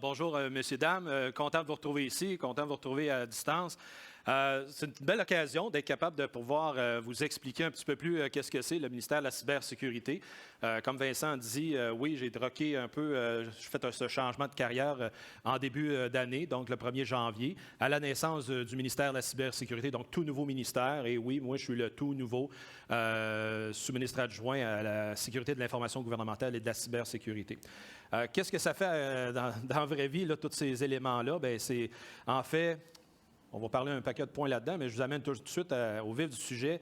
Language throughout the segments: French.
Bonjour, messieurs, dames. Content de vous retrouver ici, content de vous retrouver à distance. C'est une belle occasion d'être capable de pouvoir vous expliquer un petit peu plus qu'est-ce que c'est le ministère de la cybersécurité. Comme Vincent dit, oui, j'ai troqué un peu, j'ai fait ce changement de carrière en début d'année, donc le 1er janvier, à la naissance du ministère de la cybersécurité, donc tout nouveau ministère. Et oui, moi, je suis le tout nouveau sous-ministre adjoint à la sécurité de l'information gouvernementale et de la cybersécurité. Qu'est-ce que ça fait dans la vraie vie, là, tous ces éléments-là? Bien, c'est en fait... On va parler un paquet de points là-dedans, mais je vous amène tout de suite au vif du sujet.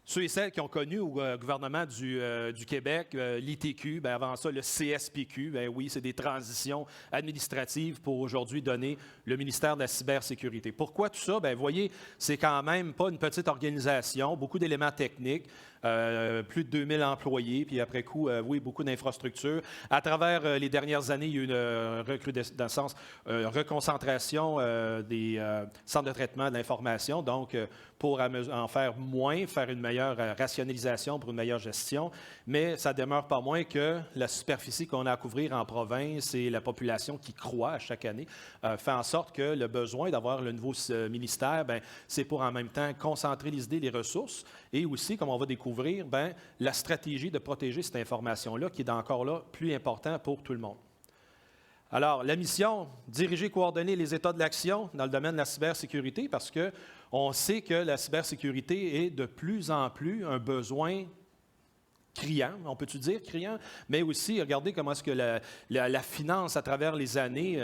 Ceux et celles qui ont connu au gouvernement du Québec, l'ITQ, bien avant ça, le CSPQ, bien oui, c'est des transitions administratives pour aujourd'hui donner le ministère de la cybersécurité. Pourquoi tout ça? Bien, vous voyez, c'est quand même pas une petite organisation, beaucoup d'éléments techniques, plus de 2000 employés, puis après coup, oui, beaucoup d'infrastructures. À travers les dernières années, il y a eu une recrudescence, reconcentration des centres de traitement de l'information, donc pour en faire moins, faire une meilleure rationalisation pour une meilleure gestion, mais ça ne demeure pas moins que la superficie qu'on a à couvrir en province et la population qui croît à chaque année fait en sorte que le besoin d'avoir le nouveau ministère, bien, c'est pour en même temps concentrer les idées, les ressources, et aussi, comme on va découvrir, bien, la stratégie de protéger cette information-là qui est encore là plus important pour tout le monde. Alors, la mission, diriger et coordonner les états de l'action dans le domaine de la cybersécurité, parce qu'on sait que la cybersécurité est de plus en plus un besoin criant, on peut-tu dire criant, mais aussi, regardez comment est-ce que la finance à travers les années,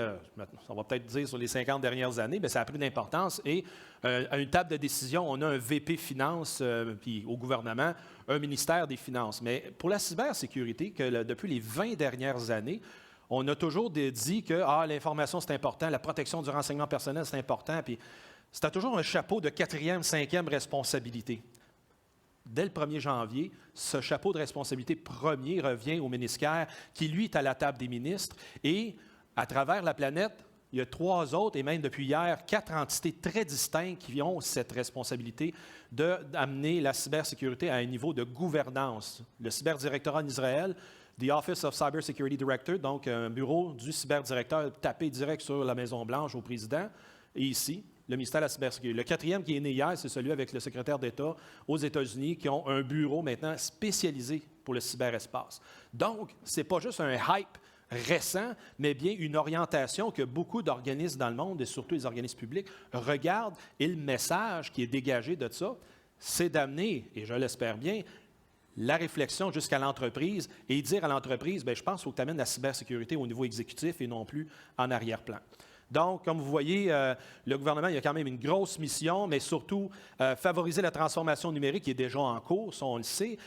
on va peut-être dire sur les 50 dernières années, bien, ça a pris d'importance et à une table de décision, on a un VP Finance, puis au gouvernement, un ministère des Finances. Mais pour la cybersécurité, depuis les 20 dernières années, on a toujours dit que l'information, c'est important, la protection du renseignement personnel, c'est important, puis c'était toujours un chapeau de 4e, 5e responsabilité. Dès le 1er janvier, ce chapeau de responsabilité premier revient au ministère qui, lui, est à la table des ministres. Et à travers la planète, il y a 3 autres, et même depuis hier, 4 entités très distinctes qui ont cette responsabilité d'amener la cybersécurité à un niveau de gouvernance. Le cyberdirectorat en Israël, The Office of Cybersecurity Director, donc un bureau du cyberdirecteur tapé direct sur la Maison-Blanche au président, et ici, le ministère de la cybersécurité. Le 4e qui est né hier, c'est celui avec le secrétaire d'État aux États-Unis qui ont un bureau maintenant spécialisé pour le cyberespace. Donc, ce n'est pas juste un hype récent, mais bien une orientation que beaucoup d'organismes dans le monde, et surtout les organismes publics, regardent. Et le message qui est dégagé de ça, c'est d'amener, et je l'espère bien, la réflexion jusqu'à l'entreprise et dire à l'entreprise, bien, je pense qu'il faut que tu amènes la cybersécurité au niveau exécutif et non plus en arrière-plan. Donc, comme vous voyez, le gouvernement, il y a quand même une grosse mission, mais surtout favoriser la transformation numérique qui est déjà en cours, ça on le sait,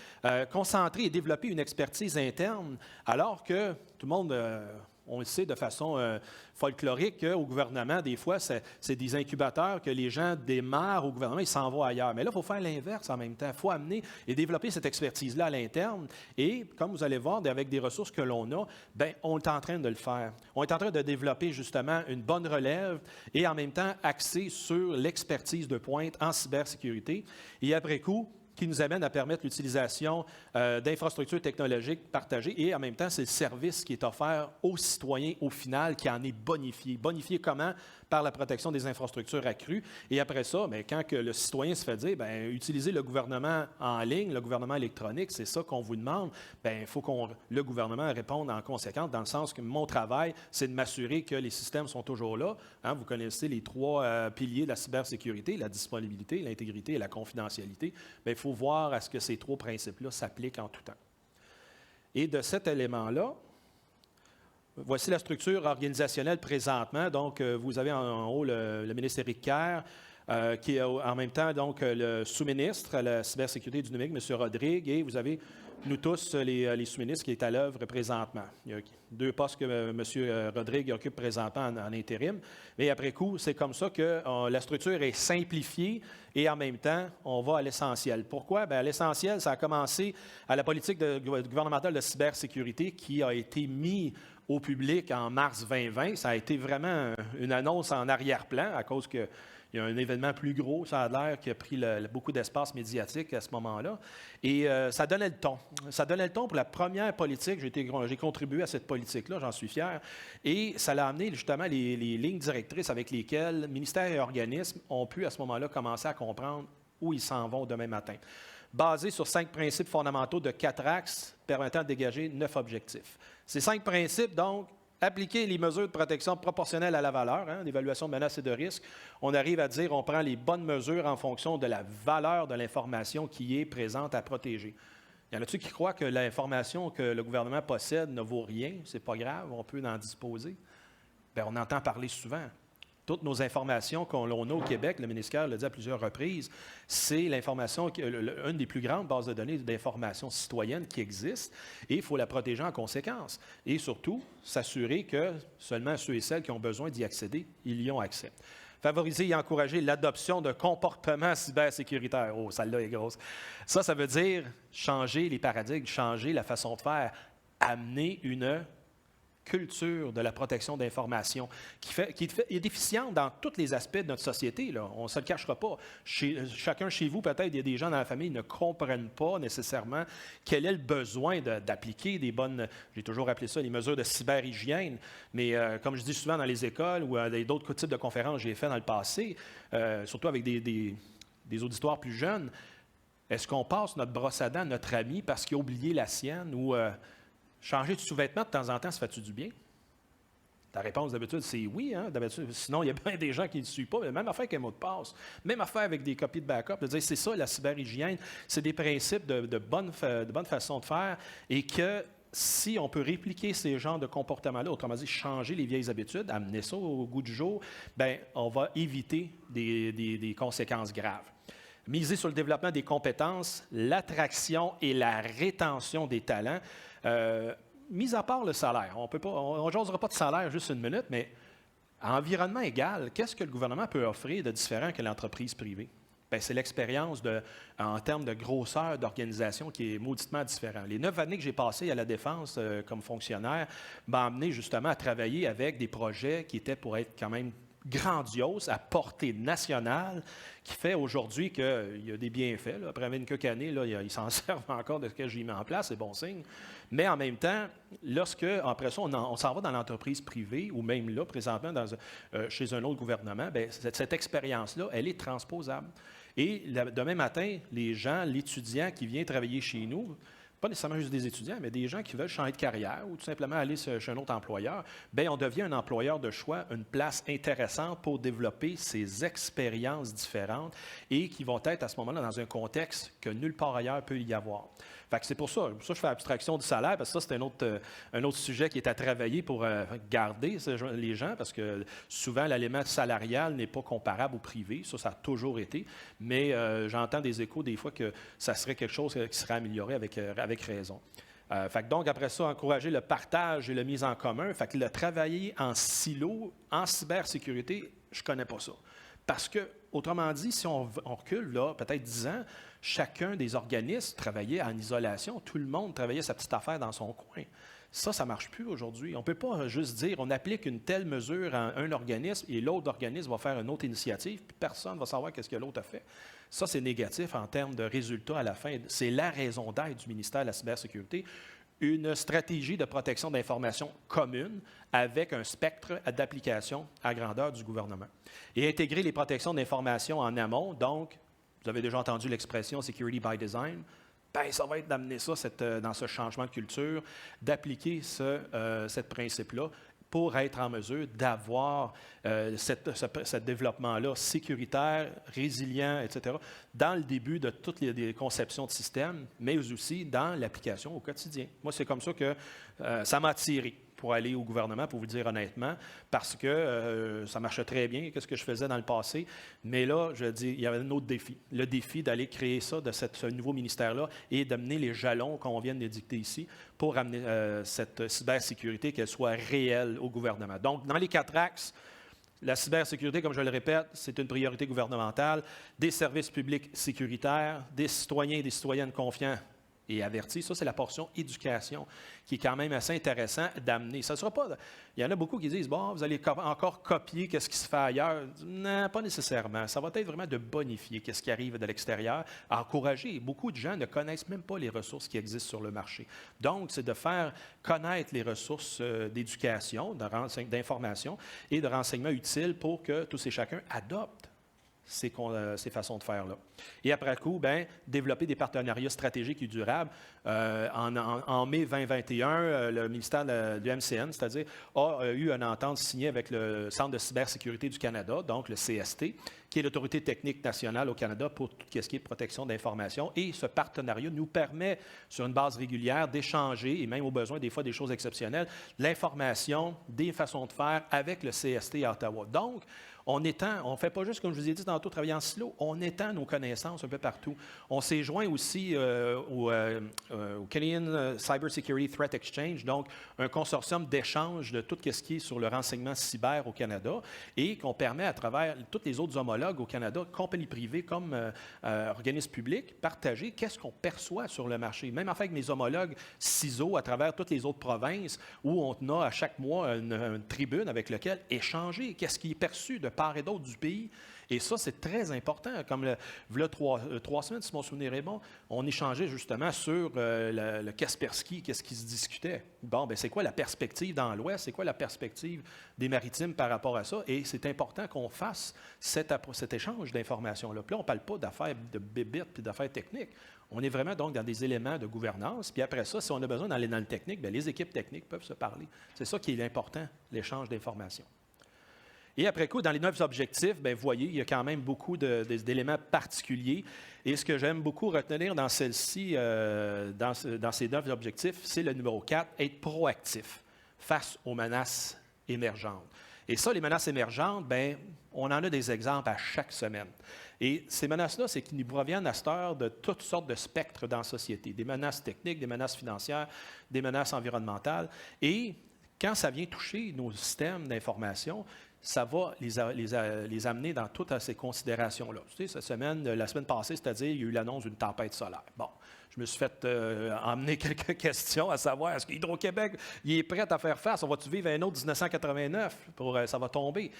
concentrer et développer une expertise interne, alors que tout le monde, on le sait de façon folklorique, au gouvernement, des fois, c'est des incubateurs que les gens démarrent au gouvernement, ils s'en vont ailleurs. Mais là, il faut faire l'inverse en même temps. Il faut amener et développer cette expertise-là à l'interne. Et comme vous allez voir, avec des ressources que l'on a, bien, on est en train de le faire. On est en train de développer justement une bonne relève et en même temps axé sur l'expertise de pointe en cybersécurité. Et après coup, qui nous amène à permettre l'utilisation d'infrastructures technologiques partagées et en même temps, c'est le service qui est offert aux citoyens au final qui en est bonifié. Bonifié comment? Par la protection des infrastructures accrues. Et après ça, bien, quand que le citoyen se fait dire, bien, utilisez le gouvernement en ligne, le gouvernement électronique, c'est ça qu'on vous demande, bien, il faut que le gouvernement réponde en conséquence, dans le sens que mon travail, c'est de m'assurer que les systèmes sont toujours là. Hein, vous connaissez les 3 piliers de la cybersécurité, la disponibilité, l'intégrité et la confidentialité. Bien, il faut voir à ce que ces 3 principes-là s'appliquent en tout temps. Et de cet élément-là, voici la structure organisationnelle présentement. Donc, vous avez en haut le ministre Éric Kerr, qui est en même temps donc, le sous-ministre à la cybersécurité du numérique, M. Rodrigue, et vous avez nous tous, les sous-ministres qui est à l'œuvre présentement. Il y a 2 postes que M. Rodrigue occupe présentement en intérim. Mais après coup, c'est comme ça que la structure est simplifiée et en même temps, on va à l'essentiel. Pourquoi? Bien, l'essentiel, ça a commencé à la politique gouvernementale de cybersécurité qui a été mise au public en mars 2020. Ça a été vraiment une annonce en arrière-plan à cause qu'il Il y a un événement plus gros, ça a l'air, qui a pris beaucoup d'espace médiatique à ce moment-là. Et ça donnait le ton. Ça donnait le ton pour la première politique. J'ai contribué à cette politique-là, j'en suis fier. Et ça l'a amené justement les lignes directrices avec lesquelles ministères et organismes ont pu à ce moment-là commencer à comprendre où ils s'en vont demain matin. Basé sur 5 principes fondamentaux de 4 axes permettant de dégager 9 objectifs. Ces 5 principes, donc, appliquer les mesures de protection proportionnelles à la valeur, l'évaluation de menaces et de risques. On arrive à dire on prend les bonnes mesures en fonction de la valeur de l'information qui est présente à protéger. Y en a-t-il qui croient que l'information que le gouvernement possède ne vaut rien? C'est pas grave, on peut en disposer. Bien, on entend parler souvent. Toutes nos informations qu'on a au Québec, le ministère l'a dit à plusieurs reprises, c'est l'information, une des plus grandes bases de données d'information citoyenne qui existe, et il faut la protéger en conséquence. Et surtout, s'assurer que seulement ceux et celles qui ont besoin d'y accéder, ils y ont accès. Favoriser et encourager l'adoption de comportements cybersécuritaires. Oh, celle-là est grosse. Ça veut dire changer les paradigmes, changer la façon de faire, amener une culture de la protection d'information qui est déficiente dans tous les aspects de notre société. Là. On ne se le cachera pas. Chacun chez vous, peut-être, il y a des gens dans la famille qui ne comprennent pas nécessairement quel est le besoin d'appliquer des bonnes, j'ai toujours appelé ça les mesures de cyberhygiène, mais comme je dis souvent dans les écoles ou d'autres types de conférences que j'ai fait dans le passé, surtout avec des auditoires plus jeunes, est-ce qu'on passe notre brosse à dents à notre ami parce qu'il a oublié la sienne ou changer de sous-vêtements de temps en temps, ça fait-tu du bien? Ta réponse d'habitude, c'est oui. D'habitude, sinon, il y a bien des gens qui ne le suivent pas. Même affaire avec un mot de passe. Même affaire avec des copies de backup. De dire, c'est ça, la cyberhygiène. C'est des principes de bonne façon de faire et que si on peut répliquer ces genres de comportements-là, autrement dit, changer les vieilles habitudes, amener ça au goût du jour, bien, on va éviter des conséquences graves. Miser sur le développement des compétences, l'attraction et la rétention des talents. Mis à part le salaire, on ne jasera pas de salaire juste une minute, mais à environnement égal, qu'est-ce que le gouvernement peut offrir de différent que l'entreprise privée? Bien, c'est l'expérience en termes de grosseur d'organisation qui est mauditement différente. Les 9 années que j'ai passées à la Défense comme fonctionnaire m'ont amené justement à travailler avec des projets qui étaient pour être quand même grandiose, à portée nationale, qui fait aujourd'hui qu'il y a des bienfaits. Là. Après 24 années, là, ils s'en servent encore de ce que j'ai mis en place, c'est bon signe. Mais en même temps, après ça, on s'en va dans l'entreprise privée, ou même là, présentement, chez un autre gouvernement, bien, cette expérience-là, elle est transposable. Et demain matin, les gens, l'étudiant qui vient travailler chez nous, pas nécessairement juste des étudiants, mais des gens qui veulent changer de carrière ou tout simplement aller chez un autre employeur, bien, on devient un employeur de choix, une place intéressante pour développer ces expériences différentes et qui vont être à ce moment-là dans un contexte que nulle part ailleurs peut y avoir. Fait que c'est pour ça que je fais abstraction du salaire, parce que ça, c'est un autre sujet qui est à travailler pour garder les gens, parce que souvent, l'élément salarial n'est pas comparable au privé. Ça a toujours été. Mais j'entends des échos des fois que ça serait quelque chose qui serait amélioré avec raison. Fait que donc, après ça, encourager le partage et la mise en commun. Fait que le travailler en silo, en cybersécurité, je ne connais pas ça. Parce que, autrement dit, si on recule, là, peut-être 10 ans, chacun des organismes travaillait en isolation. Tout le monde travaillait sa petite affaire dans son coin. Ça ne marche plus aujourd'hui. On ne peut pas juste dire on applique une telle mesure à un organisme et l'autre organisme va faire une autre initiative, puis personne ne va savoir qu'est-ce que l'autre a fait. Ça, c'est négatif en termes de résultats à la fin. C'est la raison d'être du ministère de la Cybersécurité. Une stratégie de protection d'informations commune avec un spectre d'application à grandeur du gouvernement. Et intégrer les protections d'informations en amont, donc, vous avez déjà entendu l'expression « security by design », bien, ça va être d'amener ça dans ce changement de culture, d'appliquer ce principe-là pour être en mesure d'avoir ce développement-là sécuritaire, résilient, etc., dans le début de toutes les conceptions de systèmes, mais aussi dans l'application au quotidien. Moi, c'est comme ça que ça m'a attiré pour aller au gouvernement, pour vous le dire honnêtement, parce que ça marchait très bien, qu'est-ce que je faisais dans le passé. Mais là, je dis, il y avait un autre défi. Le défi d'aller créer ça, de ce nouveau ministère-là, et d'amener les jalons qu'on vient de dicter ici pour amener cette cybersécurité, qu'elle soit réelle au gouvernement. Donc, dans les 4 axes, la cybersécurité, comme je le répète, c'est une priorité gouvernementale. Des services publics sécuritaires, des citoyens et des citoyennes confiants et averti. Ça, c'est la portion éducation qui est quand même assez intéressant d'amener. Ça sera pas. Il y en a beaucoup qui disent, bon, vous allez encore copier ce qui se fait ailleurs. Non, pas nécessairement. Ça va être vraiment de bonifier ce qui arrive de l'extérieur, encourager. Beaucoup de gens ne connaissent même pas les ressources qui existent sur le marché. Donc, c'est de faire connaître les ressources d'éducation, d'information et de renseignements utiles pour que tous et chacun adoptent ces façons de faire-là. Et après coup, bien, développer des partenariats stratégiques et durables. En mai 2021, le ministère du MCN, c'est-à-dire, a eu une entente signée avec le Centre de cybersécurité du Canada, donc le CST, qui est l'autorité technique nationale au Canada pour tout ce qui est protection d'information. Et ce partenariat nous permet, sur une base régulière, d'échanger, et même au besoin, des fois, des choses exceptionnelles, l'information, des façons de faire avec le CST à Ottawa. Donc, on ne fait pas juste, comme je vous ai dit tantôt, travailler en silo, on étend nos connaissances un peu partout. On s'est joint aussi au Canadian Cyber Security Threat Exchange, donc un consortium d'échange de tout ce qui est sur le renseignement cyber au Canada et qu'on permet à travers tous les autres homologues au Canada, compagnies privées comme organismes publics, partager qu'est-ce qu'on perçoit sur le marché. Même en fait avec mes homologues CISO à travers toutes les autres provinces où on a à chaque mois une tribune avec laquelle échanger qu'est-ce qui est perçu de part et d'autre du pays. Et ça, c'est très important. Comme il y a 3 semaines, si mon souvenir est bon, on échangeait justement sur le Kaspersky, qu'est-ce qui se discutait. Bon, bien, c'est quoi la perspective dans l'Ouest? C'est quoi la perspective des maritimes par rapport à ça? Et c'est important qu'on fasse cet échange d'informations-là. Puis là, on ne parle pas d'affaires de bébites puis d'affaires techniques. On est vraiment donc dans des éléments de gouvernance. Puis après ça, si on a besoin d'aller dans le technique, bien, les équipes techniques peuvent se parler. C'est ça qui est important, l'échange d'informations. Et après coup, dans les 9 objectifs, bien, vous voyez, il y a quand même beaucoup d'éléments particuliers. Et ce que j'aime beaucoup retenir dans celle-ci, dans ces 9 objectifs, c'est le numéro 4, être proactif face aux menaces émergentes. Et ça, les menaces émergentes, bien, on en a des exemples à chaque semaine. Et ces menaces-là, c'est qu'ils nous proviennent à cette heure de toutes sortes de spectres dans la société. Des menaces techniques, des menaces financières, des menaces environnementales. Et quand ça vient toucher nos systèmes d'information, ça va les amener dans toutes ces considérations-là. Tu sais, la semaine passée, c'est-à-dire, il y a eu l'annonce d'une tempête solaire. Bon, je me suis fait emmener quelques questions à savoir, est-ce qu'Hydro-Québec il est prêt à faire face? On va-tu vivre un autre 1989 ça va tomber?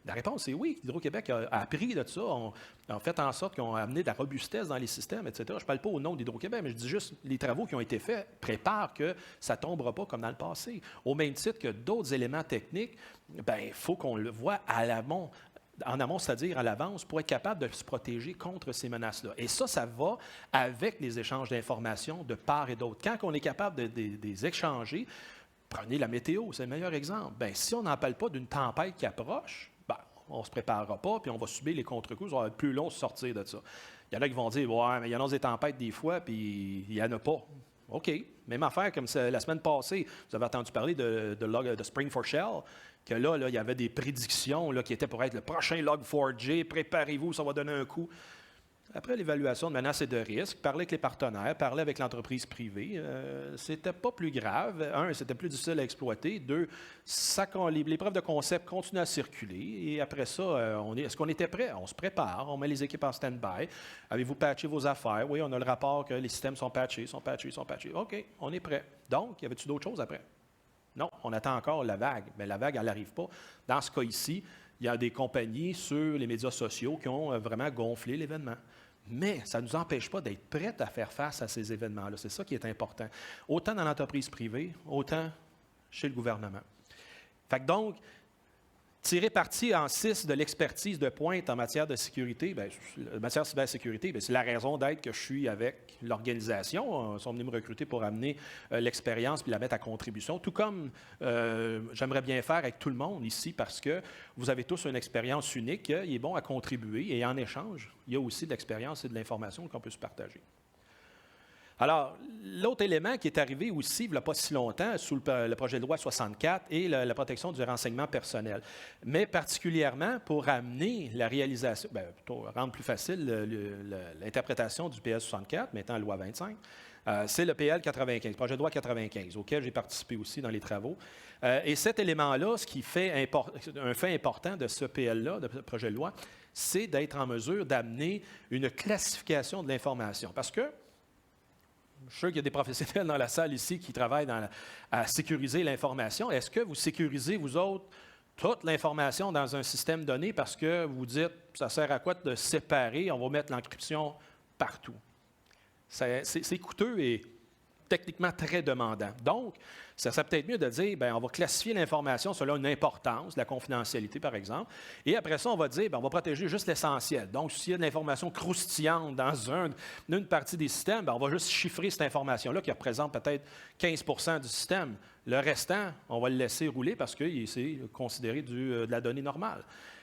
La réponse est oui. Hydro-Québec a appris de ça. On fait en sorte qu'ils ont amené de la robustesse dans les systèmes, etc. Je ne parle pas au nom d'Hydro-Québec, mais je dis juste les travaux qui ont été faits préparent que ça ne tombera pas comme dans le passé. Au même titre que d'autres éléments techniques, bien, il faut qu'on le voit en amont, c'est-à-dire à l'avance, pour être capable de se protéger contre ces menaces-là. Et ça va avec les échanges d'informations de part et d'autre. Quand on est capable de les échanger, prenez la météo, c'est le meilleur exemple. Bien, si on n'en parle pas d'une tempête qui approche, on ne se préparera pas, puis on va subir les contre-coups, ça va être plus long de sortir de ça. Il y en a qui vont dire, ouais, mais il y en a des tempêtes des fois, puis il n'y en a pas. OK. Même affaire, comme la semaine passée, vous avez entendu parler de Spring4Shell, que là, il y avait des prédictions qui étaient pour être le prochain Log4j, préparez-vous, ça va donner un coup. Après l'évaluation de menaces et de risques, parler avec les partenaires, parler avec l'entreprise privée, c'était pas plus grave. Un, c'était plus difficile à exploiter. Deux, les preuves de concept continuent à circuler. Et après ça, est-ce qu'on était prêt? On se prépare, on met les équipes en stand-by. Avez-vous patché vos affaires? Oui, on a le rapport que les systèmes sont patchés. OK, on est prêt. Donc, y avait-tu d'autres choses après? Non, on attend encore la vague. Mais la vague, elle n'arrive pas. Dans ce cas ici, il y a des compagnies sur les médias sociaux qui ont vraiment gonflé l'événement. Mais ça ne nous empêche pas d'être prêts à faire face à ces événements-là. C'est ça qui est important. Autant dans l'entreprise privée, autant chez le gouvernement. Fait que donc, tirer parti en 6 de l'expertise de pointe en matière de sécurité, en matière de cybersécurité, c'est la raison d'être que je suis avec l'organisation. Ils sont venus me recruter pour amener l'expérience puis la mettre à contribution, tout comme j'aimerais bien faire avec tout le monde ici parce que vous avez tous une expérience unique. Il est bon à contribuer et en échange, il y a aussi de l'expérience et de l'information qu'on peut se partager. Alors, l'autre élément qui est arrivé aussi, il n'y a pas si longtemps, sous le projet de loi 64 est la protection du renseignement personnel. Mais particulièrement pour amener la réalisation, plutôt rendre plus facile l'interprétation du PL 64, mettant la loi 25, c'est le PL 95, le projet de loi 95, auquel j'ai participé aussi dans les travaux. Et cet élément-là, ce qui fait un fait important de ce PL-là, de ce projet de loi, c'est d'être en mesure d'amener une classification de l'information. Parce que je suis sûr qu'il y a des professionnels dans la salle ici qui travaillent à sécuriser l'information. Est-ce que vous sécurisez, vous autres, toute l'information dans un système donné parce que vous dites, ça sert à quoi de séparer, on va mettre l'encryption partout? C'est coûteux et techniquement très demandant. Donc, ça serait peut-être mieux de dire, bien, on va classifier l'information selon une importance, la confidentialité par exemple, et après ça, on va dire, bien, on va protéger juste l'essentiel. Donc, s'il y a de l'information croustillante dans une partie des systèmes, bien, on va juste chiffrer cette information-là qui représente peut-être 15 du système. Le restant, on va le laisser rouler parce que c'est considéré de la donnée normale.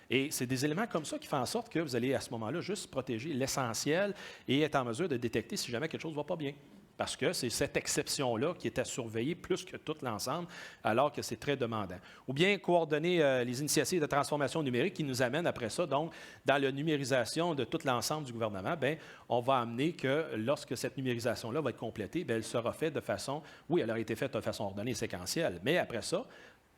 Et c'est des éléments comme ça qui font en sorte que vous allez à ce moment-là juste protéger l'essentiel et être en mesure de détecter si jamais quelque chose ne va pas bien. Parce que c'est cette exception-là qui est à surveiller plus que tout l'ensemble, alors que c'est très demandant. Ou bien coordonner les initiatives de transformation numérique qui nous amènent après ça, donc, dans la numérisation de tout l'ensemble du gouvernement, bien, on va amener que lorsque cette numérisation-là va être complétée, bien, elle sera faite de façon, oui, elle aurait été faite de façon ordonnée et séquentielle, mais après ça,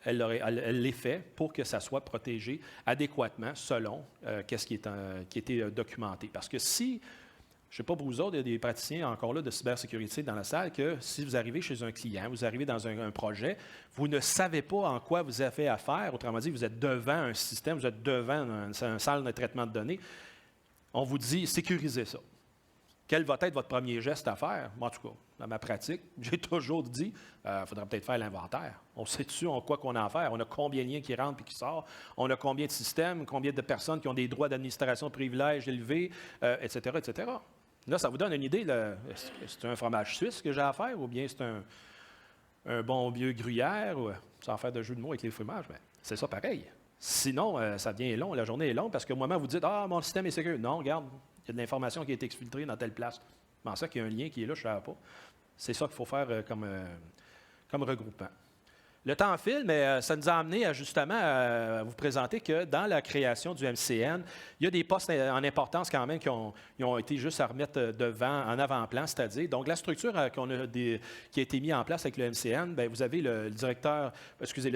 elle l'est fait pour que ça soit protégé adéquatement selon ce qui était documenté. Parce que si je ne sais pas pour vous autres, il y a des praticiens encore là de cybersécurité dans la salle que si vous arrivez chez un client, vous arrivez dans un projet, vous ne savez pas en quoi vous avez affaire. Autrement dit, vous êtes devant un système, vous êtes devant une salle de traitement de données. On vous dit sécurisez ça. Quel va être votre premier geste à faire? Moi, en tout cas, dans ma pratique, j'ai toujours dit il faudrait peut-être faire l'inventaire. On sait-tu en quoi qu'on a à faire? On a combien de liens qui rentrent et qui sortent? On a combien de systèmes? Combien de personnes qui ont des droits d'administration de privilèges élevés, etc., etc. Là, ça vous donne une idée. Est-ce que c'est un fromage suisse que j'ai à faire ou bien c'est un bon vieux gruyère, ou, sans faire de jeu de mots avec les fromages? Bien, c'est ça pareil. Sinon, ça devient long, la journée est longue parce qu'au moment où vous dites « Ah, mon système est sécure », non, regarde, il y a de l'information qui a été exfiltrée dans telle place. Comment ça qu'il y a un lien qui est là, je ne savais pas. C'est ça qu'il faut faire comme regroupement. Le temps file, mais ça nous a amené justement à vous présenter que dans la création du MCN, il y a des postes en importance quand même qui ont été juste à remettre en avant-plan, c'est-à-dire, donc la structure qui a été mise en place avec le MCN, bien, vous avez le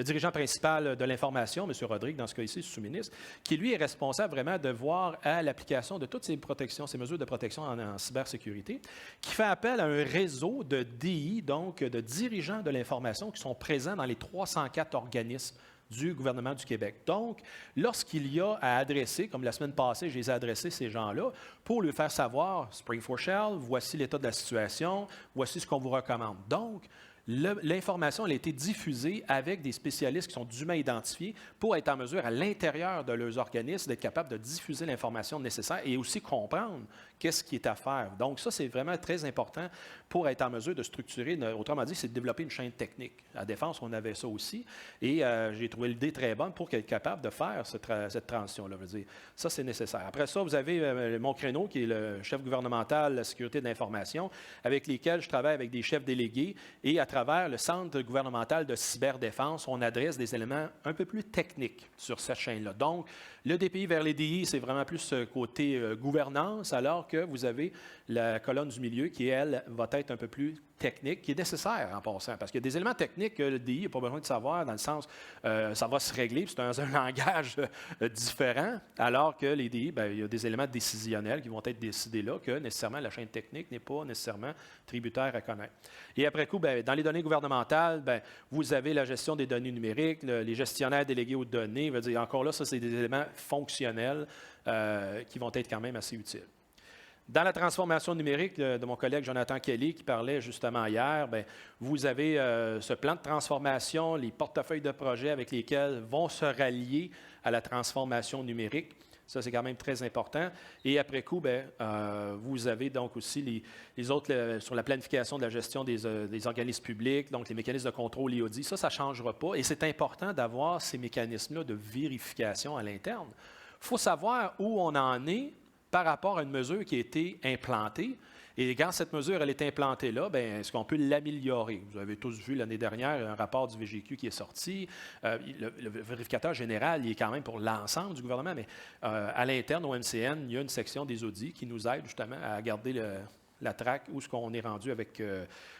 dirigeant principal de l'information, M. Rodrigue, dans ce cas-ci, sous-ministre, qui lui est responsable vraiment de voir à l'application de toutes ces protections, ces mesures de protection en cybersécurité, qui fait appel à un réseau de DI, donc de dirigeants de l'information qui sont présents dans les 304 organismes du gouvernement du Québec. Donc, lorsqu'il y a à adresser, comme la semaine passée, je les ai adressés, ces gens-là, pour lui faire savoir, Spring4Shell, voici l'état de la situation, voici ce qu'on vous recommande. Donc, l'information a été diffusée avec des spécialistes qui sont dûment identifiés pour être en mesure, à l'intérieur de leurs organismes, d'être capable de diffuser l'information nécessaire et aussi comprendre qu'est-ce qui est à faire. Donc, ça, c'est vraiment très important pour être en mesure de structurer, autrement dit, c'est de développer une chaîne technique. À Défense, on avait ça aussi, et j'ai trouvé l'idée très bonne pour être capable de faire cette transition-là. Ça, c'est nécessaire. Après ça, vous avez mon créneau, qui est le chef gouvernemental de la sécurité de l'information, avec lesquels je travaille avec des chefs délégués, et à travers le Centre gouvernemental de cyberdéfense, on adresse des éléments un peu plus techniques sur cette chaîne-là. Donc, le DPI vers les DI, c'est vraiment plus côté gouvernance, alors que vous avez la colonne du milieu qui, elle, va être un peu plus technique, qui est nécessaire en passant. Parce qu'il y a des éléments techniques que le DI n'a pas besoin de savoir, dans le sens, ça va se régler, puis c'est un langage différent, alors que les DI, bien, il y a des éléments décisionnels qui vont être décidés là, que nécessairement la chaîne technique n'est pas nécessairement tributaire à connaître. Et après coup, bien, dans les données gouvernementales, bien, vous avez la gestion des données numériques, les gestionnaires délégués aux données, veut dire, encore là, ça, c'est des éléments fonctionnels qui vont être quand même assez utiles. Dans la transformation numérique de mon collègue Jonathan Kelly, qui parlait justement hier, bien, vous avez ce plan de transformation, les portefeuilles de projets avec lesquels vont se rallier à la transformation numérique. Ça, c'est quand même très important. Et après coup, bien, vous avez donc aussi les autres sur la planification de la gestion des organismes publics, donc les mécanismes de contrôle et audit. Ça ne changera pas. Et c'est important d'avoir ces mécanismes-là de vérification à l'interne. Il faut savoir où on en est par rapport à une mesure qui a été implantée. Et quand cette mesure elle est implantée là, bien, est-ce qu'on peut l'améliorer? Vous avez tous vu l'année dernière un rapport du VGQ qui est sorti. Le vérificateur général, il est quand même pour l'ensemble du gouvernement, mais à l'interne, au MCN, il y a une section des audits qui nous aide justement à garder la traque, où est-ce qu'on est rendu avec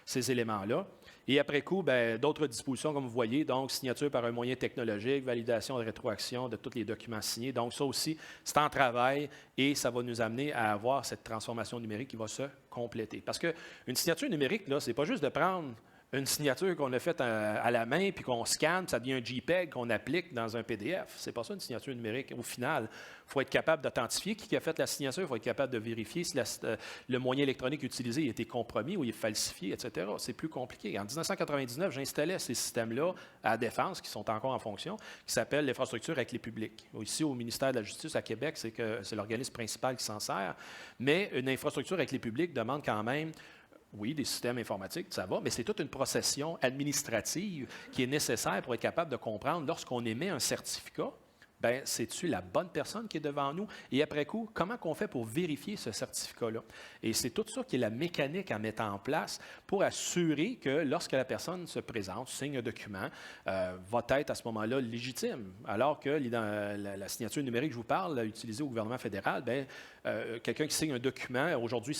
ces éléments-là. Et après coup, d'autres dispositions, comme vous voyez, donc signature par un moyen technologique, validation de rétroaction de tous les documents signés. Donc ça aussi, c'est en travail et ça va nous amener à avoir cette transformation numérique qui va se compléter. Parce qu'une signature numérique, ce n'est pas juste de prendre une signature qu'on a faite à la main, puis qu'on scanne, puis ça devient un JPEG qu'on applique dans un PDF. Ce n'est pas ça une signature numérique. Au final, il faut être capable d'authentifier qui a fait la signature, il faut être capable de vérifier si le moyen électronique utilisé a été compromis ou il est falsifié, etc. C'est plus compliqué. En 1999, j'installais ces systèmes-là à la Défense, qui sont encore en fonction, qui s'appellent l'infrastructure avec les publics. Ici, au ministère de la Justice à Québec, c'est l'organisme principal qui s'en sert. Mais une infrastructure avec les publics demande quand même oui, des systèmes informatiques, ça va, mais c'est toute une procession administrative qui est nécessaire pour être capable de comprendre lorsqu'on émet un certificat, c'est-tu la bonne personne qui est devant nous? Et après coup, comment on fait pour vérifier ce certificat-là? Et c'est tout ça qui est la mécanique à mettre en place pour assurer que lorsque la personne se présente, signe un document, va être à ce moment-là légitime. Alors que la signature numérique que je vous parle, utilisée au gouvernement fédéral, quelqu'un qui signe un document, aujourd'hui,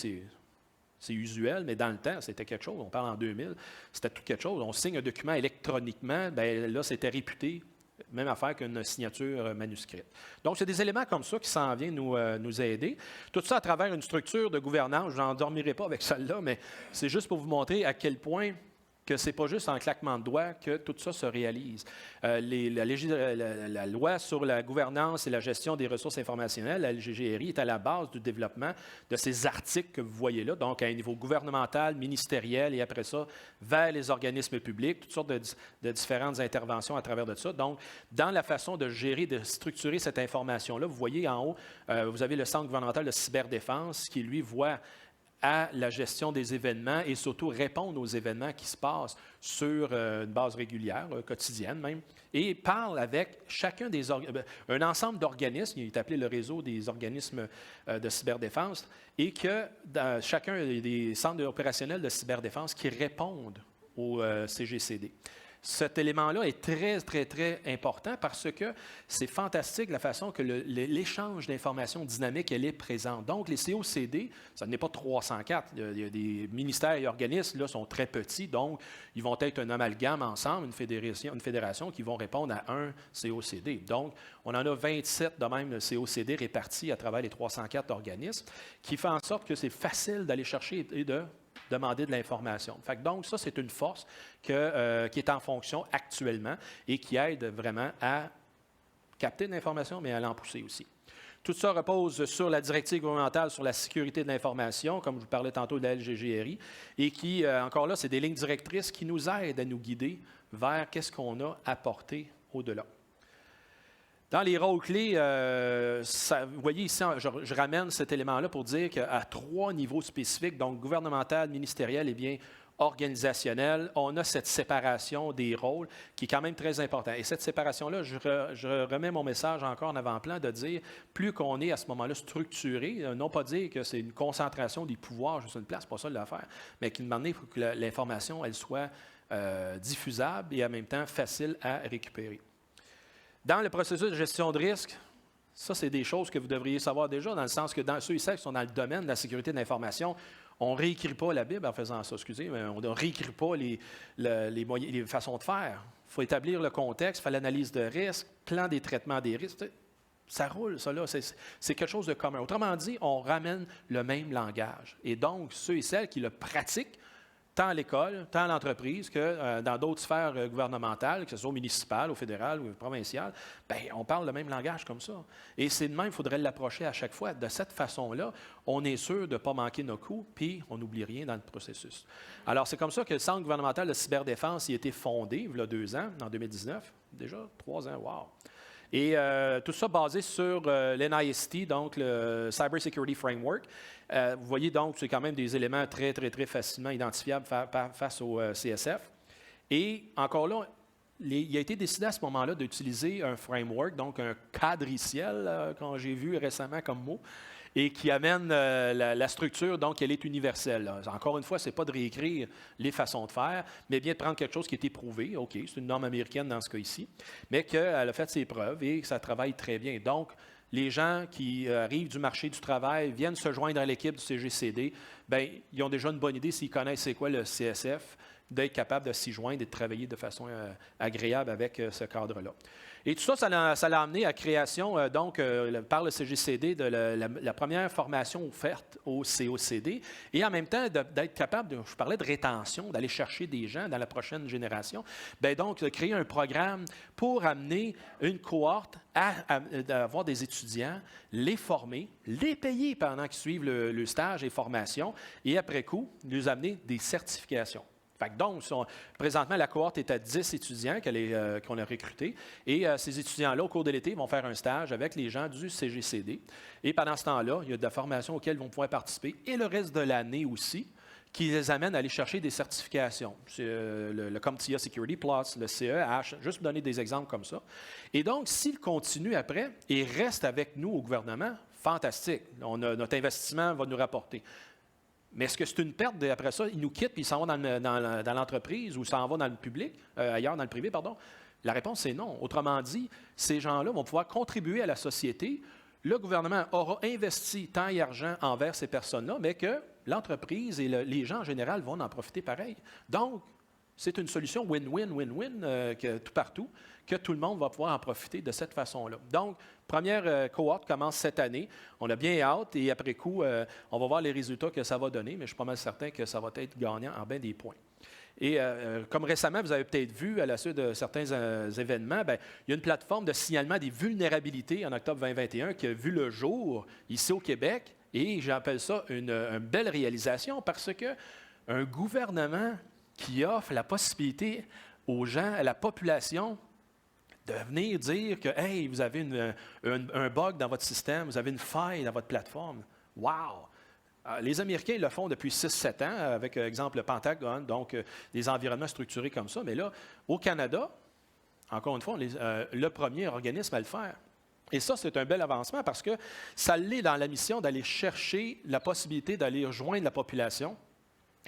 c'est usuel, mais dans le temps, c'était quelque chose. On parle en 2000, c'était tout quelque chose. On signe un document électroniquement, là, c'était réputé, même affaire qu'une signature manuscrite. Donc, c'est des éléments comme ça qui s'en viennent nous aider. Tout ça à travers une structure de gouvernance. Je n'en dormirai pas avec celle-là, mais c'est juste pour vous montrer à quel point que ce n'est pas juste en claquement de doigts que tout ça se réalise. La loi sur la gouvernance et la gestion des ressources informationnelles, la LGGRI, est à la base du développement de ces articles que vous voyez là, donc à un niveau gouvernemental, ministériel et après ça, vers les organismes publics, toutes sortes de différentes interventions à travers de ça. Donc, dans la façon de gérer, de structurer cette information-là, vous voyez en haut, vous avez le Centre gouvernemental de cyberdéfense qui, lui, voit à la gestion des événements et surtout répondre aux événements qui se passent sur une base régulière, quotidienne même, et parle avec chacun un ensemble d'organismes, il est appelé le réseau des organismes de cyberdéfense, et que dans chacun des centres opérationnels de cyberdéfense qui répondent au CGCD. Cet élément-là est très, très, très important parce que c'est fantastique la façon que l'échange d'informations dynamique, elle est présente. Donc, les COCD, ça n'est pas 304. Il y a des ministères et organismes, là, sont très petits, donc ils vont être un amalgame ensemble, une fédération qui vont répondre à un COCD. Donc, on en a 27 de même COCD répartis à travers les 304 organismes, qui fait en sorte que c'est facile d'aller chercher et de demander de l'information. Donc, ça, c'est une force qui est en fonction actuellement et qui aide vraiment à capter de l'information, mais à l'en pousser aussi. Tout ça repose sur la directive gouvernementale sur la sécurité de l'information, comme je vous parlais tantôt de la LGGRI, et qui, encore là, c'est des lignes directrices qui nous aident à nous guider vers qu'est-ce qu'on a apporté au-delà. Dans les rôles clés, vous voyez ici, je ramène cet élément-là pour dire qu'à 3 niveaux spécifiques, donc gouvernemental, ministériel et bien organisationnel, on a cette séparation des rôles qui est quand même très importante. Et cette séparation-là, je remets mon message encore en avant-plan de dire, plus qu'on est à ce moment-là structuré, non pas dire que c'est une concentration des pouvoirs juste une place, pas ça l'affaire, mais qu'à un moment donné, il faut que l'information, elle soit diffusable et en même temps facile à récupérer. Dans le processus de gestion de risque, ça, c'est des choses que vous devriez savoir déjà, dans le sens que ceux et celles qui sont dans le domaine de la sécurité de l'information, on ne réécrit pas la Bible en faisant ça, excusez, mais on ne réécrit pas les façons de faire. Il faut établir le contexte, faire l'analyse de risque, plan des traitements des risques. Ça roule, ça, là. C'est quelque chose de commun. Autrement dit, on ramène le même langage. Et donc, ceux et celles qui le pratiquent, tant à l'école, tant à l'entreprise que dans d'autres sphères gouvernementales, que ce soit municipales, au fédéral ou provincial, on parle le même langage comme ça. Et c'est de même, il faudrait l'approcher à chaque fois. De cette façon-là, on est sûr de ne pas manquer nos coups, puis on n'oublie rien dans le processus. Alors, c'est comme ça que le Centre gouvernemental de cyberdéfense a été fondé, il y a 2 ans, en 2019. Déjà 3 ans, wow! Et tout ça basé sur l'NIST, donc le Cyber Security Framework. Vous voyez donc, c'est quand même des éléments très, très, très facilement identifiables face au CSF. Et encore là, il a été décidé à ce moment-là d'utiliser un framework, donc un cadriciel, quand j'ai vu récemment comme mot, et qui amène la structure, donc elle est universelle. Là. Encore une fois, ce n'est pas de réécrire les façons de faire, mais bien de prendre quelque chose qui est éprouvé. OK, c'est une norme américaine dans ce cas ici, mais qu'elle a fait ses preuves et que ça travaille très bien. Donc, les gens qui arrivent du marché du travail viennent se joindre à l'équipe du CGCD, bien, ils ont déjà une bonne idée s'ils connaissent c'est quoi le CSF, d'être capable de s'y joindre et de travailler de façon agréable avec ce cadre-là. Et tout ça, ça l'a amené à la création, par le CGCD, de la première formation offerte au COCD, et en même temps d'être capable, je parlais de rétention, d'aller chercher des gens dans la prochaine génération, bien donc de créer un programme pour amener une cohorte à avoir des étudiants, les former, les payer pendant qu'ils suivent le stage et formation, et après coup, les amener des certifications. Fait que donc, présentement, la cohorte est à 10 étudiants qu'on a recrutés. Et ces étudiants-là, au cours de l'été, vont faire un stage avec les gens du CGCD. Et pendant ce temps-là, il y a de la formation auxquelles ils vont pouvoir participer. Et le reste de l'année aussi, qui les amène à aller chercher des certifications. C'est le CompTIA Security Plus, le CEH, juste pour donner des exemples comme ça. Et donc, s'ils continuent après et restent avec nous au gouvernement, fantastique. Notre investissement va nous rapporter. Mais est-ce que c'est une perte après ça? Ils nous quittent et ils s'en vont dans l'entreprise ou s'en vont dans le public, ailleurs dans le privé, pardon? La réponse, c'est non. Autrement dit, ces gens-là vont pouvoir contribuer à la société. Le gouvernement aura investi temps et argent envers ces personnes-là, mais que l'entreprise et les gens en général vont en profiter pareil. Donc, c'est une solution win-win, win-win tout partout, que tout le monde va pouvoir en profiter de cette façon-là. Donc, première cohorte commence cette année. On a bien hâte et après coup, on va voir les résultats que ça va donner, mais je suis pas mal certain que ça va être gagnant en bien des points. Et comme récemment, vous avez peut-être vu, à la suite de certains événements, bien, il y a une plateforme de signalement des vulnérabilités en octobre 2021 qui a vu le jour ici au Québec. Et j'appelle ça une belle réalisation parce qu'un gouvernement qui offre la possibilité aux gens, à la population, de venir dire que, hey, vous avez un bug dans votre système, vous avez une faille dans votre plateforme. Wow! Les Américains le font depuis 6-7 ans, avec, exemple, le Pentagone, donc des environnements structurés comme ça. Mais là, au Canada, encore une fois, le premier organisme à le faire. Et ça, c'est un bel avancement parce que ça l'est dans la mission d'aller chercher la possibilité d'aller rejoindre la population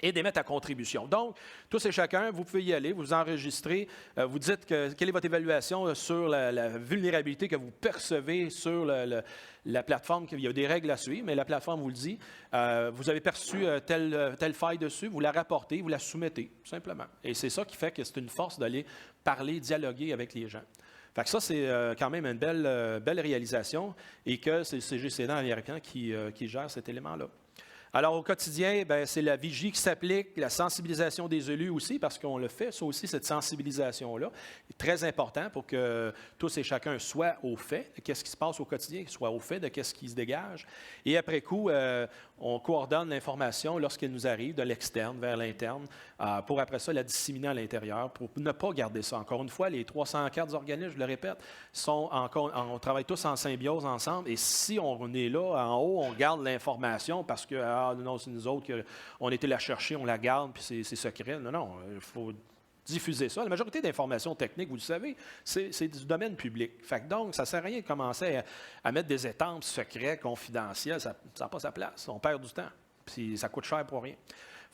et de mettre à contribution. Donc, tous et chacun, vous pouvez y aller, vous enregistrez, vous dites quelle est votre évaluation sur la vulnérabilité que vous percevez sur la plateforme. Il y a des règles à suivre, mais la plateforme vous le dit. Vous avez perçu telle faille dessus, vous la rapportez, vous la soumettez, tout simplement. Et c'est ça qui fait que c'est une force d'aller parler, dialoguer avec les gens. Fait que ça, c'est quand même une belle réalisation et que c'est le CGCD américain qui gère cet élément-là. Alors, au quotidien, bien, c'est la vigie qui s'applique, la sensibilisation des élus aussi, parce qu'on le fait, ça aussi, cette sensibilisation-là est très important pour que tous et chacun soient au fait de ce qui se passe au quotidien, soient au fait de ce qui se dégage. Et après coup, on coordonne l'information lorsqu'elle nous arrive de l'externe vers l'interne, pour après ça la disséminer à l'intérieur, pour ne pas garder ça. Encore une fois, les 304 organismes, je le répète, on travaille tous en symbiose ensemble, et si on est là, en haut, on garde l'information parce que non, c'est nous autres qu'on a été la chercher, on la garde, puis c'est secret. Non, il faut diffuser ça. La majorité d'informations techniques, vous le savez, c'est du domaine public. Fait que donc, ça ne sert à rien de commencer à mettre des étampes secrets, confidentielles. Ça n'a pas sa place. On perd du temps. Puis ça coûte cher pour rien.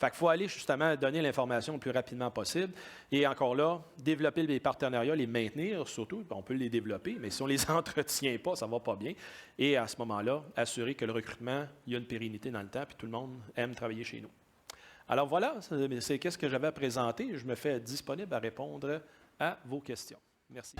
Fait qu'il faut aller justement donner l'information le plus rapidement possible. Et encore là, développer les partenariats, les maintenir surtout. On peut les développer, mais si on ne les entretient pas, ça ne va pas bien. Et à ce moment-là, assurer que le recrutement, il y a une pérennité dans le temps, puis tout le monde aime travailler chez nous. Alors voilà, c'est qu'est-ce que j'avais à présenter. Je me fais disponible à répondre à vos questions. Merci.